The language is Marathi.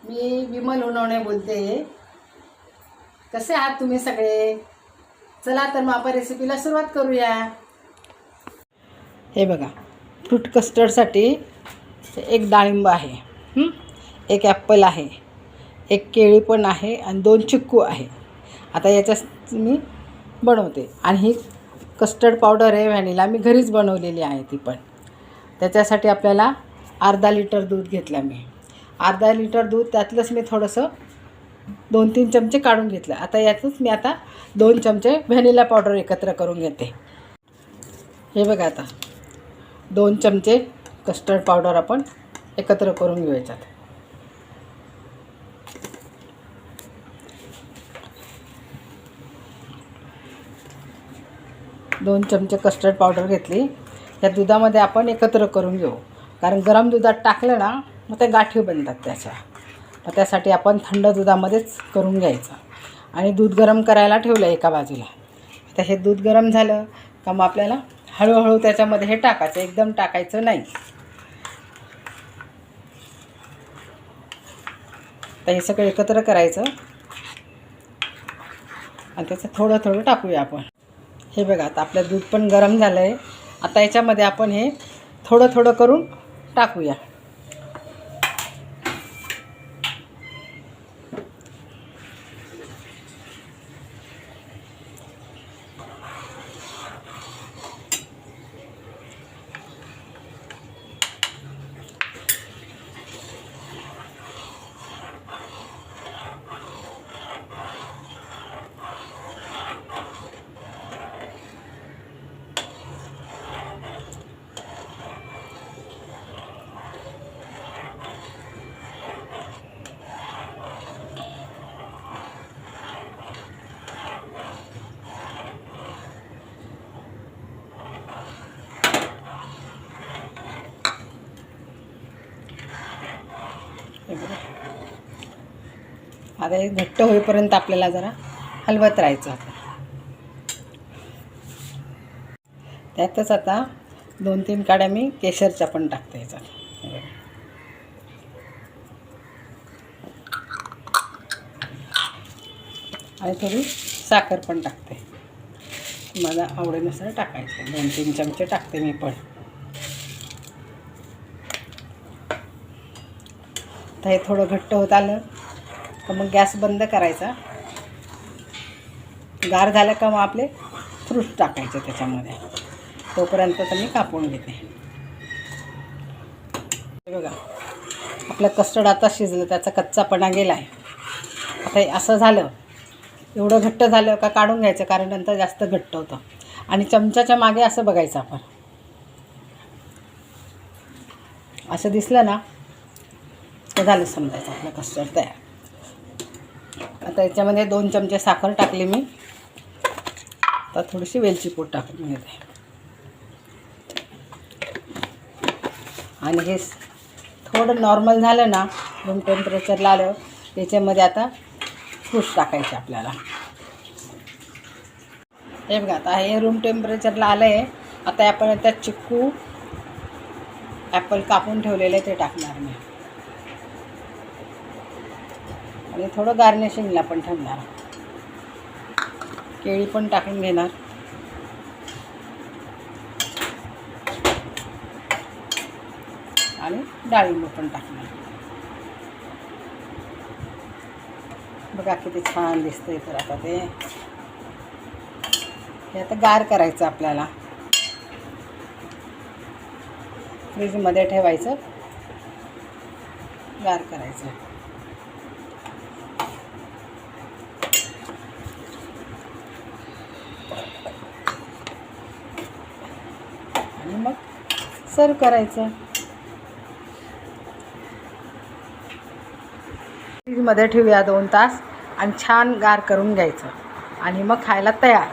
मी विमल उनवणे बोलते. कसे आहात तुम्ही सगळे? चला तर मग आपण रेसिपीला सुरुवात करूया. हे बघा, फ्रूट कस्टर्डसाठी एक डाळिंब आहे, एक ॲप्पल आहे, एक केळी पण आहे आणि 2 चिक्कू आहे. आता याच्यात मी बनवते. आणि ही कस्टर्ड पावडर आहे व्हॅनिला, मी घरीच बनवलेली आहे ती पण. त्याच्यासाठी आपल्याला अर्धा लिटर दूध घेतलं मी. अर्धा लिटर दूध, त्यातलंच मी थोडंसं 2-3 चमचे काढून घेतलं. आता यातच मी 2 चमचे व्हॅनिला पावडर एकत्र करून घेते. हे बघा, आता 2 चमचे कस्टर्ड पावडर आपण एकत्र करून घेऊ याच्यात. दोन चमचे कस्टर्ड पावडर घेतली. या दुधामध्ये आपण एकत्र करून घेऊ, कारण गरम दुधात टाकलं ना मग ते गाठी बनतात त्याच्या. मग त्यासाठी आपण थंड दुधामध्येच करून घ्यायचं. आणि दूध गरम करायला ठेवलं एका बाजूला. आता हे दूध गरम झालं का मग आपल्याला हळूहळू त्याच्यामध्ये हे टाकायचं, एकदम टाकायचं नाही. तर हे सगळं एकत्र करायचं आणि त्याचं थोडं थोडं टाकूया आपण. हे बघा, आता आपलं दूध पण गरम झालं आहे. आता याच्यामध्ये आपण हे थोडं थोडं करून टाकूया. आता हे घट्ट होईपर्यंत आपल्याला जरा हलवत राहायचं. त्यातच आता 2-3 काड्या मी केशरच्या पण टाकते याच्यात. आणि थोडी साखर पण टाकते, मला आवडीनुसार टाकायचं. 2-3 चमचे टाकते मी पण. तर हे थोडं घट्ट होत आलं का मग गॅस बंद करायचा. गार झालं का मग आपले फ्रूट टाकायचे त्याच्यामध्ये. तोपर्यंत तर मी कापून घेते. हे बघा, आपलं कस्टर्ड आता शिजलं, त्याचा कच्चापणा गेला आहे. आता हे असं झालं, एवढं घट्ट झालं का काढून घ्यायचं, कारण नंतर जास्त घट्ट होतं. आणि चमच्याच्या मागे असं बघायचं आपण, असं दिसलं ना तर झालं समजायचं आपलं कस्टर्ड तयार. आता याच्यामध्ये 2 चमचे साखर टाकली मी. आता थोडीशी वेलची पूड टाकून घेते. आणि हे थोडं नॉर्मल झालं ना, रूम टेम्परेचरला आलं, त्याच्यामध्ये आता फ्रूट्स टाकायचे आपल्याला. हे बघा, आता हे रूम टेम्परेचरला आलं आहे. आता आपण त्यात चिक्कू, ॲपल कापून ठेवलेलं आहे ते टाकणार मी. आणि थोडं गार्निशिंगला पण ठेवणार. केळी पण टाकून घेणार. आणि डाळिंब पण टाकणार. बघा किती छान दिसतंय. तर आता हे आता गार करायचं आपल्याला. फ्रीजमध्ये ठेवायचं, गार करायचं. आणि मग सर्व करायचं. फ्रीजमध्ये ठेवूया 2 तास आणि छान गार करून घ्यायचं. आणि मग खायला तयार.